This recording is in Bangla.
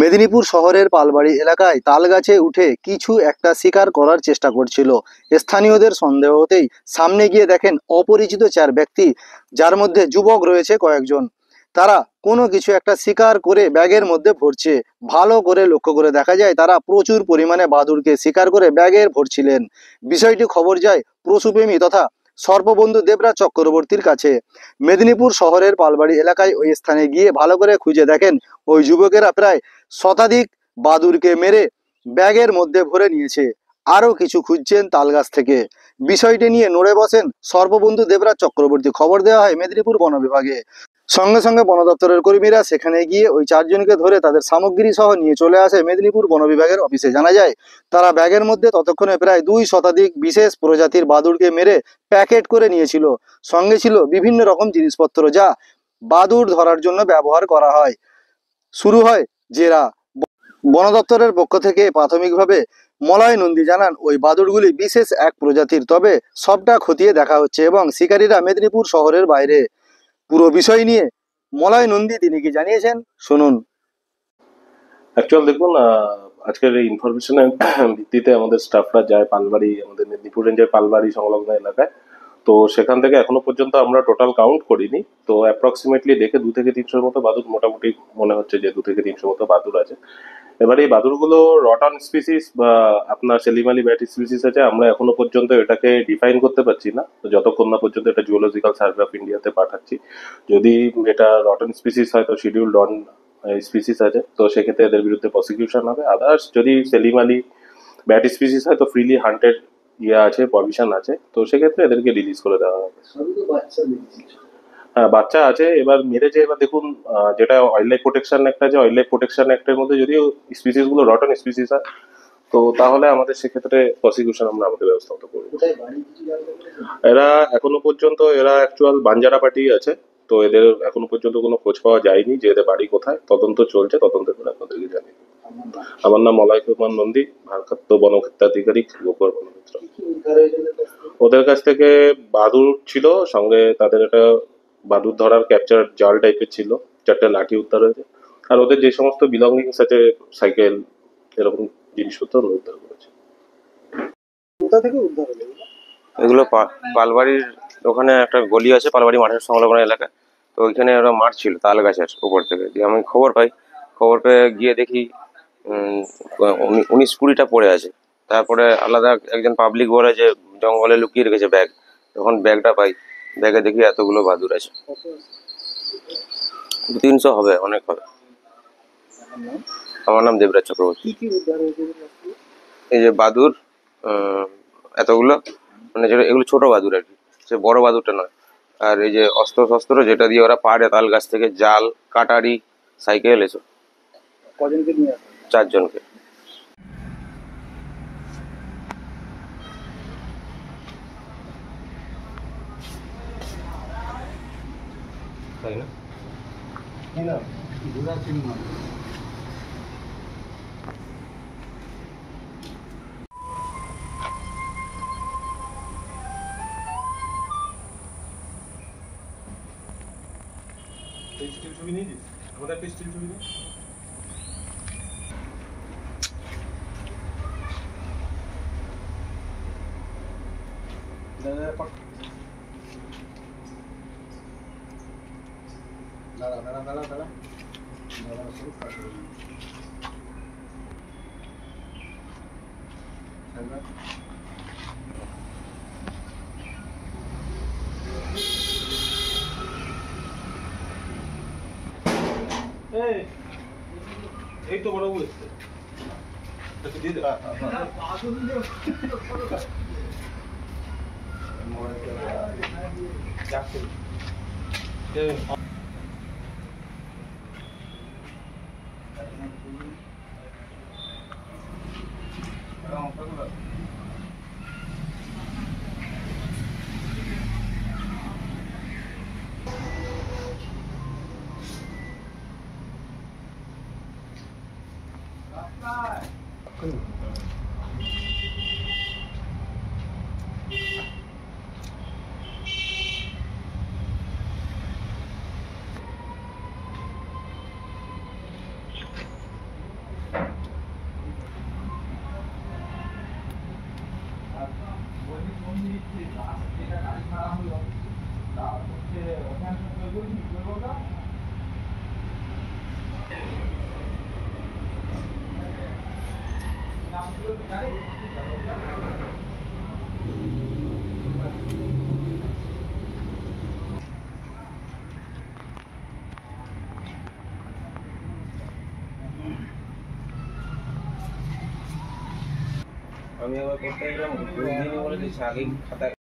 মেদিনীপুর শহরের পালবাড়ি এলাকায় তালগাছে উঠে কিছু একটা শিকার করার চেষ্টা করছিল। স্থানীয়দের সন্দেহ হতেই সামনে গিয়ে দেখেন অপরিচিত চার ব্যক্তি, যার মধ্যে যুবক রয়েছে কয়েকজন। তারা কোনো কিছু একটা শিকার করে ব্যাগের মধ্যে ভরছে। ভালো করে লক্ষ্য করে দেখা যায় তারা প্রচুর পরিমাণে বাদুড়কে শিকার করে ব্যাগে ভরছিলেন। বিষয়টি খবর যায় পশুপ্রেমী তথা সর্পবন্ধু দেবরাজ চক্রবর্তীর কাছে। মেদিনীপুর শহরের পালবাড়ি এলাকায় ওই স্থানে গিয়ে ভালো করে খুঁজে দেখেন ওই যুবকেরা প্রায় শতাধিক বাদুড়কে মেরে ব্যাগের মধ্যে ভরে নিয়েছে। আরও কিছু খুঁজছেন তালগাছ থেকে। বিষয়টি নিয়ে নড়ে বসেন সর্ববন্ধু দেবরাজ চক্রবর্তী। খবর দেওয়া হয় মেদিনীপুর বন বিভাগে। সঙ্গে সঙ্গে বন দপ্তরের কর্মীরা সেখানে গিয়ে ওই চারজনকে ধরে তাদের সামগ্রী সহ নিয়ে চলে আসে মেদিনীপুর বন বিভাগের অফিসে। জানা যায় তারা ব্যাগের মধ্যে ততক্ষণে প্রায় 2 শতাধিক বিশেষ প্রজাতির বাদুড়কে মেরে প্যাকেট করে নিয়েছিল। সঙ্গে ছিল বিভিন্ন রকম জিনিসপত্র যা বাদুড় ধরার জন্য ব্যবহার করা হয়। শুরু হয় জেরা। বন দপ্তরের পক্ষ থেকে প্রাথমিকভাবে মলয় নন্দী জানান ওই বাদুড়গুলি বিশেষ এক প্রজাতির, তবে সবটা খতিয়ে দেখা হচ্ছে এবং শিকারীরা মেদিনীপুর শহরের বাইরে। পুরো বিষয় নিয়ে মলয় নন্দী তিনি কি জানিয়েছেন শুনুন। অ্যাকচুয়াল দেখুন, আজকের এই ইনফরমেশনের ভিত্তিতে আমাদের স্টাফরা যায় পালবাড়ি, আমাদের মেদিনীপুর রেঞ্জের পালবাড়ি সংলগ্ন এলাকায়। তো সেখান থেকে এখনো পর্যন্ত আমরা টোটাল কাউন্ট করিনি, তো অ্যাপ্রক্সিমেটলি দেখে 2 থেকে 300 মতো বাদুড় মোটামুটি মনে হচ্ছে যে 2 থেকে 300 মতো বাদুড় আছে। এবারে এই বাদুড়গুলো রটন স্পিসিস বা আপনার সেলিমালি ব্যাট স্পিসিস আছে, আমরা এখনো পর্যন্ত এটাকে ডিফাইন করতে পারছি না, তো যতক্ষণ না পর্যন্ত এটা জুওলজিক্যাল সার্ভে অফ ইন্ডিয়াতে পাঠাচ্ছি। যদি এটা রটন স্পিসিস হয় তো শিডিউল ডন স্পিসিস আছে, তো সেক্ষেত্রে এদের বিরুদ্ধে প্রসিকিউশন হবে। আদার্স যদি সেলিমালি ব্যাট স্পিসিস হয় তো ফ্রিলি হান্টেড আছে, পারমিশন আছে, তো সেক্ষেত্রে এদেরকে রিলিজ করে দেওয়া হবে। হ্যাঁ, বাচ্চা আছে। এবার মেরেছে, এবার দেখুন যেটা ওয়াইল্ড লাইফ প্রোটেকশন অ্যাক্ট আছে, ওয়াইল্ড লাইফ প্রোটেকশন অ্যাক্টের মধ্যে যদিও স্পিসিস গুলো রটন স্পিসিস হয়, তো তাহলে আমাদের সেক্ষেত্রে প্রসিকিউশন আমরা আমাদের ব্যবস্থা করবো। এরা এখনো পর্যন্ত অ্যাকচুয়াল বাঞ্জারা পার্টি আছে, তো এদের এখনো পর্যন্ত কোনো খোঁজ পাওয়া যায়নি যে এদের বাড়ি কোথায়। তদন্ত চলছে, তদন্ত করে আপনাদেরকে জানিয়ে। আমার নাম মলয় কুমার নন্দী, ভারপ্রাপ্ত বনক্ষেত্রাধিকারী, গোপর বনক্ষেত্র। ওদের কাছ থেকে বাদুড় ছিল, সঙ্গে তাদের একটা বাদুড় ধরার ক্যাপচার জাল টাইপের ছিল, 4টে লাঠি উদ্ধার হয়েছে। আর ওদের যে সমস্ত বিলঙ্গিংস আছে, সাইকেল এরকম জিনিসপত্র উদ্ধার করেছে। কোথা থেকে উদ্ধার হলো এগুলো? পালবাড়ির ওখানে একটা গলি আছে, পালবাড়ি মাঠের সংলগ্ন এলাকা, তো ওইখানে ওরা মারছিল তাল গাছের উপর থেকে। দিয়ে আমি খবর পাই, খবর পেয়ে গিয়ে দেখি 19-20টা পড়ে আছে। তারপরে আলাদা একজন পাবলিক বলে যে জঙ্গলে লুকিয়ে রেখেছে ব্যাগ। তখন ব্যাগটা পাই, ব্যাগে দেখি এতগুলো বাদুড় আছে। 300 হবে, অনেক হবে। আমার নাম দেবরাজ চক্রবর্তী। এই যে বাদুড় এতগুলো, মানে যেটা এগুলো ছোট বাদুড় আর কি, সে বড় বাদুড়টা নয়। আর এই যে অস্ত্র শস্ত্র যেটা দিয়ে ওরা পাড়ে তাল গাছ থেকে, জাল, কাটারি, সাইকেল, এসব। কজনকে নিয়ে আসেন? 4 জনকে। তাই না? ছবি নিয়ে দিস, আমাদের পিস্টল ছবি নিয়ে। দাঁড়া এই তো বড় এসছে, দিয়ে দে। আমি আবার করতে গেলাম, আগেই খাতা